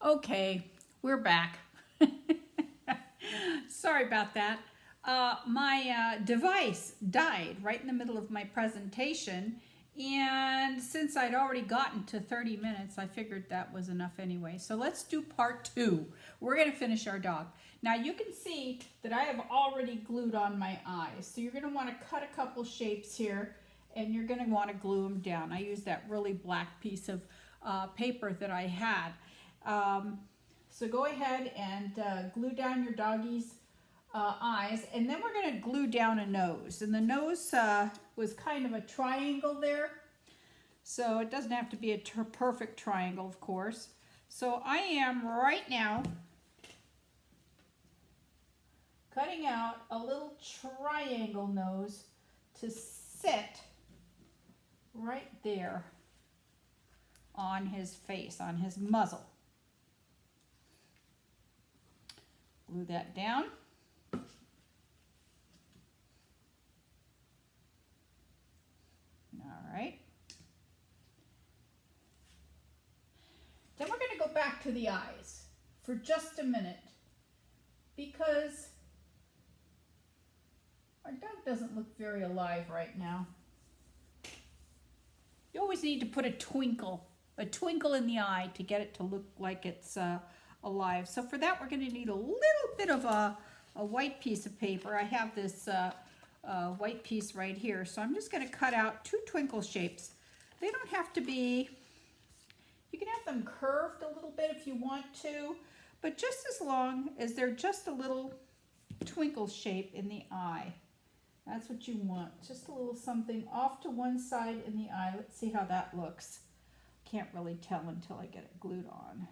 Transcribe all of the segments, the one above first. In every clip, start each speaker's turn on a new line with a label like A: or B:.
A: Okay, we're back. Sorry about that. My device died right in the middle of my presentation, and since I'd already gotten to 30 minutes, I figured that was enough anyway. So let's do part two. We're going to finish our dog. Now you can see that I have already glued on my eyes. So you're going to want to cut a couple shapes here, and you're going to want to glue them down. I used that really black piece of paper that I had. So go ahead and glue down your doggy's eyes, and then we're going to glue down a nose. And the nose was kind of a triangle there, so it doesn't have to be a perfect triangle, of course. So I am right now cutting out a little triangle nose to sit right there on his face, on his muzzle. Glue that down. All right. Then we're going to go back to the eyes for just a minute because our dog doesn't look very alive right now. You always need to put a twinkle in the eye to get it to look like it's alive. So for that, we're going to need a little bit of a white piece of paper. I have this white piece right here. So I'm just going to cut out two twinkle shapes. They don't have to be, you can have them curved a little bit if you want to, but just as long as they're just a little twinkle shape in the eye. That's what you want. Just a little something off to one side in the eye. Let's see how that looks. Can't really tell until I get it glued on.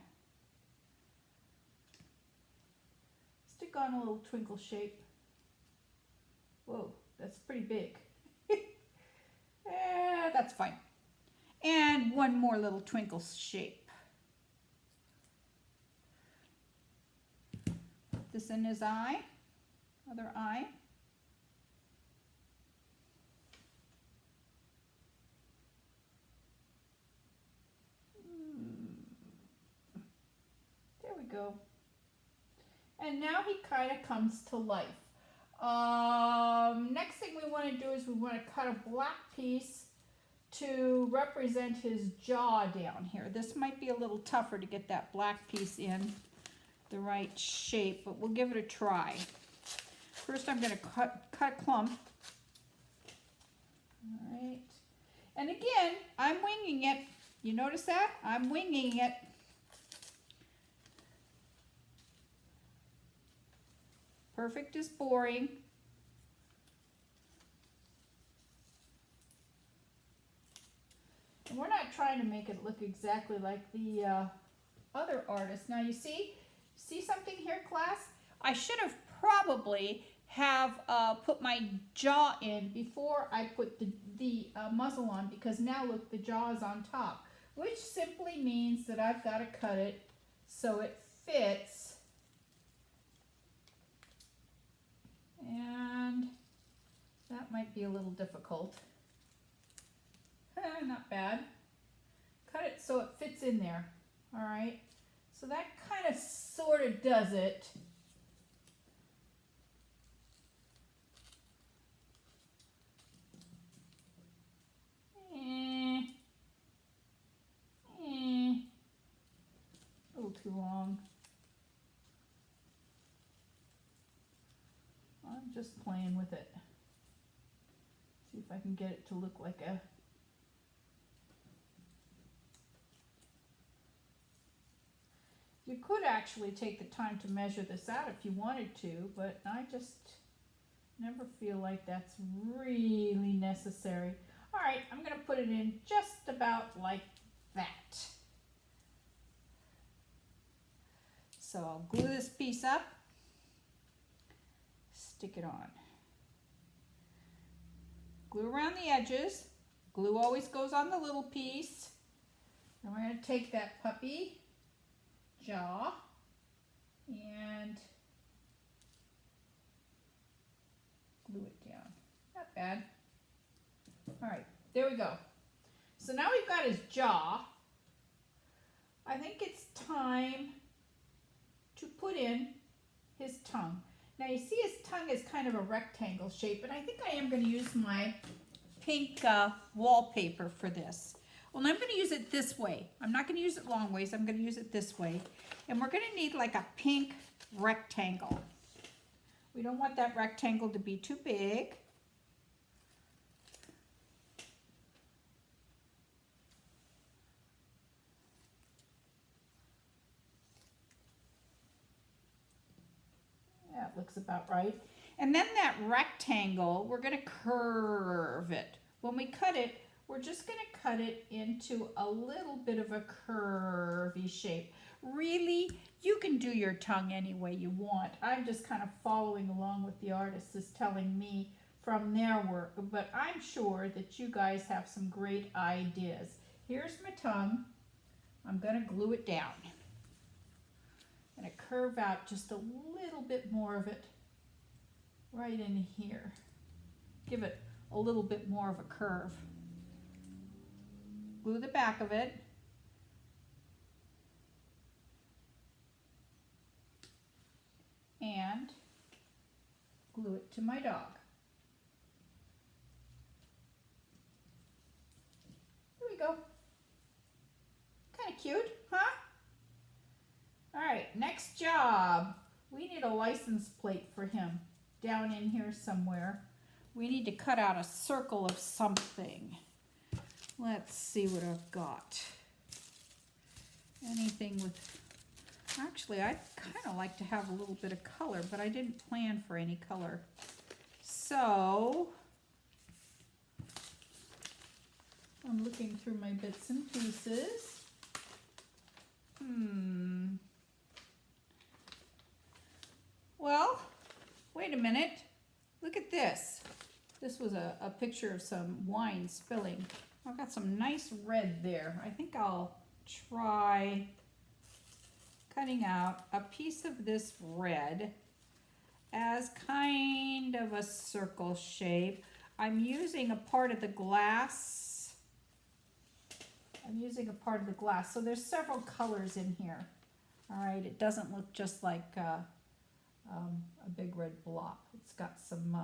A: Stick on a little twinkle shape. Whoa, that's pretty big. That's fine. And one more little twinkle shape. Put this in his eye, other eye. There we go. And now he kind of comes to life. Next thing we want to do is we want to cut a black piece to represent his jaw down here. This might be a little tougher to get that black piece in the right shape, but we'll give it a try. First I'm going to cut a clump. All right. And again, I'm winging it. You notice that? I'm winging it. Perfect is boring. And we're not trying to make it look exactly like the other artist. Now you see something here, class? I should have probably put my jaw in before I put the muzzle on, because now look, the jaw is on top, which simply means that I've got to cut it so it fits. And that might be a little difficult. Not bad. Cut it so it fits in there. All right. So that kind of sort of does it. A little too long. I'm just playing with it. See if I can get it to look like a... You could actually take the time to measure this out if you wanted to, but I just never feel like that's really necessary. All right, I'm going to put it in just about like that. So I'll glue this piece up. Stick it on. Glue around the edges. Glue always goes on the little piece. And we're going to take that puppy jaw and glue it down. Not bad. All right, there we go. So now we've got his jaw. I think it's time to put in his tongue. Now you see his tongue is kind of a rectangle shape, and I think I am going to use my pink wallpaper for this. Well, I'm going to use it this way. I'm not going to use it long ways. I'm going to use it this way. And we're going to need like a pink rectangle. We don't want that rectangle to be too big. That looks about right. And then that rectangle, we're going to curve it. When we cut it, we're just going to cut it into a little bit of a curvy shape. Really, you can do your tongue any way you want. I'm just kind of following along what the artist is telling me from their work, but I'm sure that you guys have some great ideas. Here's my tongue. I'm going to glue it down. I'm going to curve out just a little bit more of it right in here. Give it a little bit more of a curve. Glue the back of it. And glue it to my dog. There we go. Kind of cute, huh? All right, next job. We need a license plate for him down in here somewhere. We need to cut out a circle of something. Let's see what I've got. Anything with, actually I'd kind of like to have a little bit of color, but I didn't plan for any color. So I'm looking through my bits and pieces. Well, wait a minute. Look at this. This was a picture of some wine spilling. I've got some nice red there. I think I'll try cutting out a piece of this red as kind of a circle shape. I'm using a part of the glass. So there's several colors in here. All right, it doesn't look just like a big red block. It's got some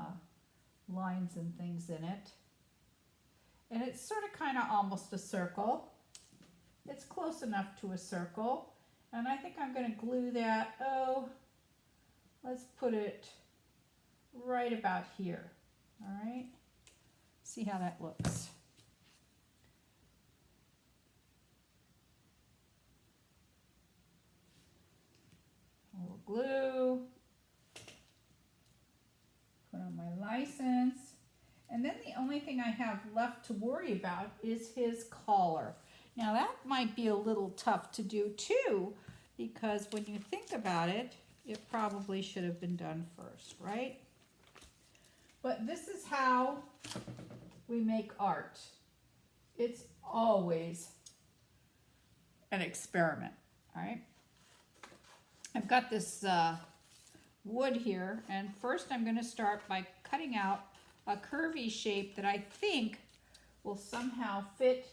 A: lines and things in it. And it's sort of kind of almost a circle. It's close enough to a circle. And I think I'm going to glue that, let's put it right about here. All right, see how that looks. A little glue. Put on my license. And then the only thing I have left to worry about is his collar. Now that might be a little tough to do too, because when you think about it, it probably should have been done first, right? But this is how we make art. It's always an experiment, all right? I've got this wood here, and first I'm going to start by cutting out a curvy shape that I think will somehow fit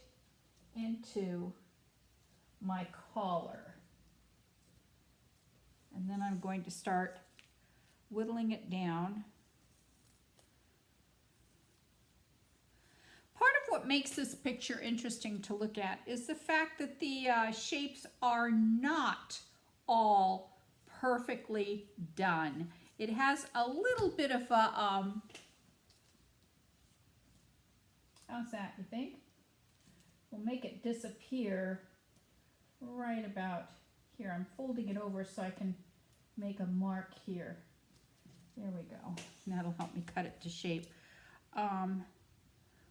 A: into my collar. And then I'm going to start whittling it down. Part of what makes this picture interesting to look at is the fact that the shapes are not all perfectly done. It has a little bit of a, how's that, you think? We'll make it disappear right about here. I'm folding it over so I can make a mark here. There we go. That'll help me cut it to shape.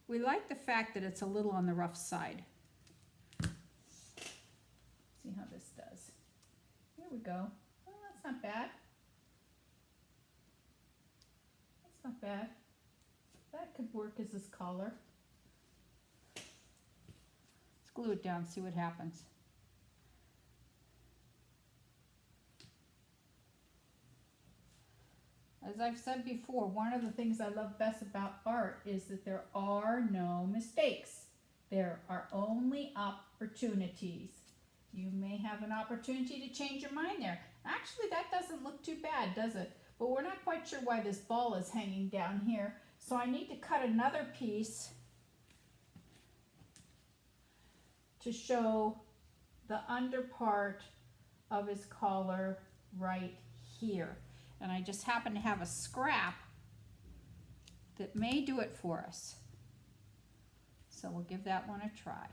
A: We like the fact that it's a little on the rough side. See how this does. Here we go. Oh, that's not bad. That's not bad. That could work as his collar. Let's glue it down, see what happens. As I've said before, one of the things I love best about art is that there are no mistakes. There are only opportunities. you may have an opportunity to change your mind there. Actually, that doesn't look too bad, does it? But we're not quite sure why this ball is hanging down here. So I need to cut another piece to show the under part of his collar right here. And I just happen to have a scrap that may do it for us. So we'll give that one a try.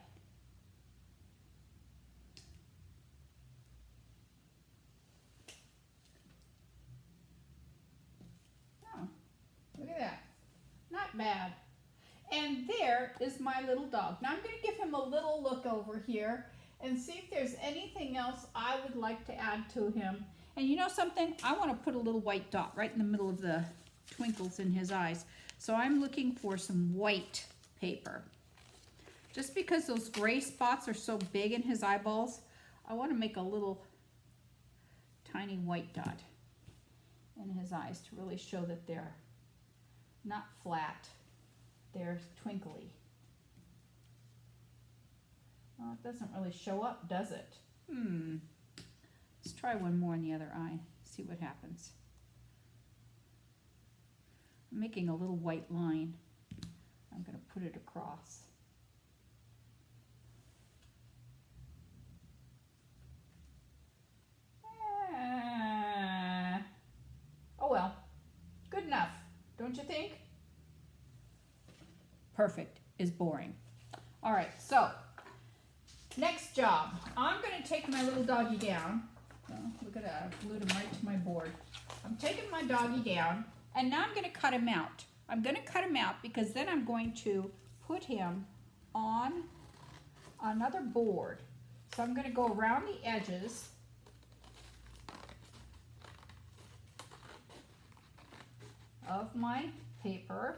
A: Oh, look at that. Not bad. And there is my little dog. Now I'm going to give him a little look over here and see if there's anything else I would like to add to him. And you know something? I want to put a little white dot right in the middle of the twinkles in his eyes. So I'm looking for some white paper. Just because those gray spots are so big in his eyeballs, I want to make a little tiny white dot in his eyes to really show that they're not flat, they're twinkly. Well, it doesn't really show up, does it? Let's try one more in the other eye, see what happens. I'm making a little white line. I'm going to put it across. Oh well, good enough, don't you think? Perfect is boring. All right, so next job. I'm going to take my little doggy down. Well, look at that, I've glued him right to my board. I'm taking my doggy down, and now I'm going to cut him out. I'm going to cut him out because then I'm going to put him on another board. So I'm going to go around the edges. Of my paper.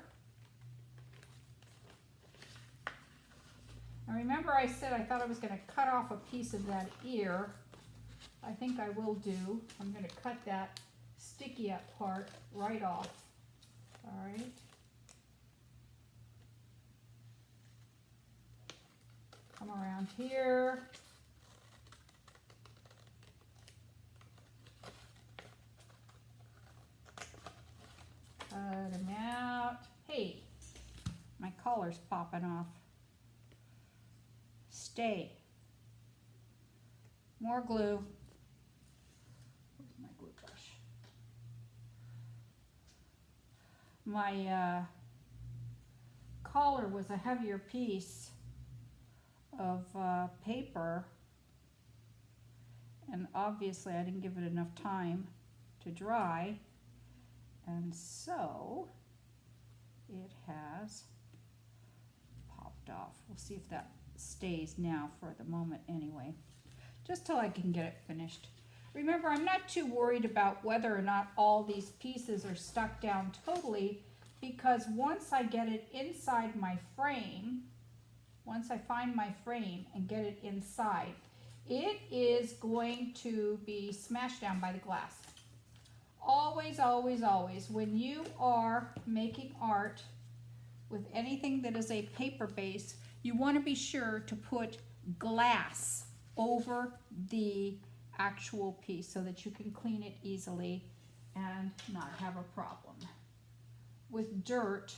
A: Now remember I said I thought I was going to cut off a piece of that ear. I think I will do. I'm going to cut that sticky up part right off. All right. Come around here. Cut him out. Hey, my collar's popping off. Stay. More glue. Where's my glue brush? My collar was a heavier piece of paper, and obviously I didn't give it enough time to dry. And so it has popped off. We'll see if that stays now for the moment anyway, just till I can get it finished. Remember, I'm not too worried about whether or not all these pieces are stuck down totally, because once I get it inside my frame, once I find my frame and get it inside, it is going to be smashed down by the glass. Always, always, always, when you are making art with anything that is a paper base, you want to be sure to put glass over the actual piece so that you can clean it easily and not have a problem. With dirt,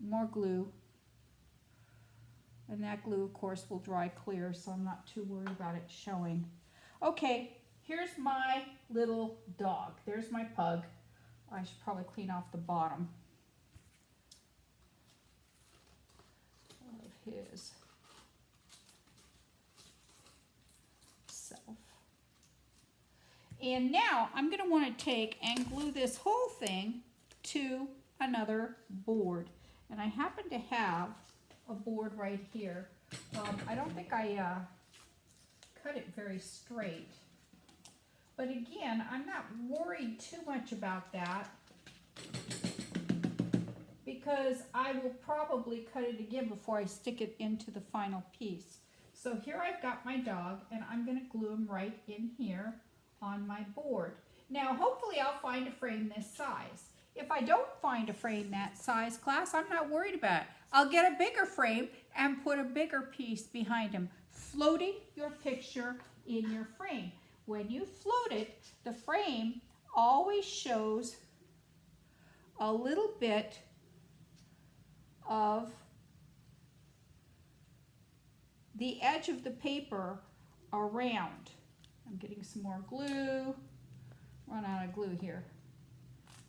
A: more glue, and that glue of course will dry clear, so I'm not too worried about it showing. Okay. Here's my little dog. There's my pug. I should probably clean off the bottom of his self. And now I'm going to want to take and glue this whole thing to another board. And I happen to have a board right here. I don't think I cut it very straight. But again, I'm not worried too much about that because I will probably cut it again before I stick it into the final piece. So here I've got my dog, and I'm going to glue him right in here on my board. Now hopefully I'll find a frame this size. If I don't find a frame that size, class, I'm not worried about it. I'll get a bigger frame and put a bigger piece behind him, floating your picture in your frame. When you float it, the frame always shows a little bit of the edge of the paper around. I'm getting some more glue. Run out of glue here.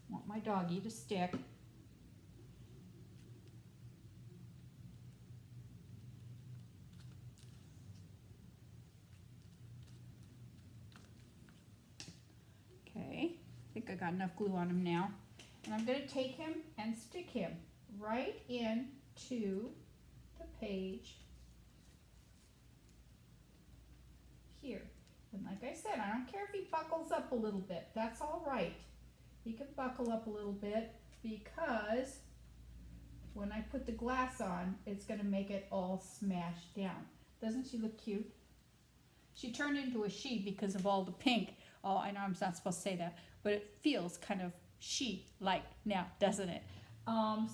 A: Want my doggy to stick. Okay, I think I got enough glue on him now. And I'm going to take him and stick him right into the page here. And like I said, I don't care if he buckles up a little bit. That's all right. He can buckle up a little bit because when I put the glass on, it's going to make it all smash down. Doesn't she look cute? She turned into a she because of all the pink. Oh, I know I'm not supposed to say that, but it feels kind of she-like now, doesn't it?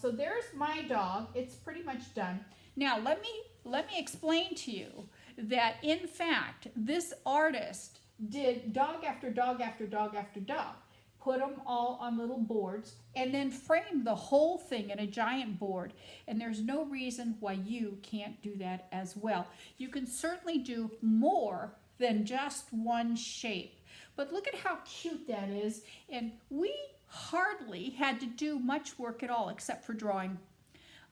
A: So there's my dog. It's pretty much done. Now let me explain to you that in fact this artist did dog after dog after dog after dog, put them all on little boards, and then framed the whole thing in a giant board. And there's no reason why you can't do that as well. You can certainly do more than just one shape. But look at how cute that is. And we hardly had to do much work at all except for drawing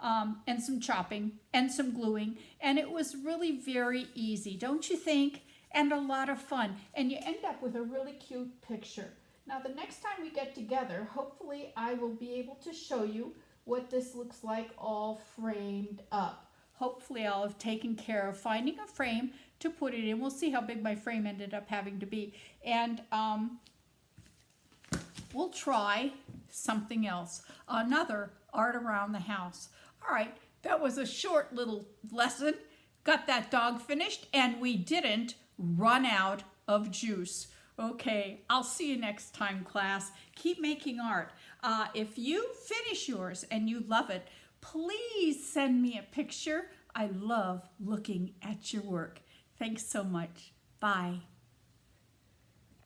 A: and some chopping and some gluing. And it was really very easy, don't you think? And a lot of fun. And you end up with a really cute picture. Now the next time we get together, hopefully I will be able to show you what this looks like all framed up. Hopefully I'll have taken care of finding a frame to put it in. We'll see how big my frame ended up having to be. And we'll try something else, another art around the house. All right, that was a short little lesson. Got that dog finished, and we didn't run out of juice. Okay, I'll see you next time, class. Keep making art. If you finish yours and you love it, please send me a picture. I love looking at your work. Thanks so much. Bye.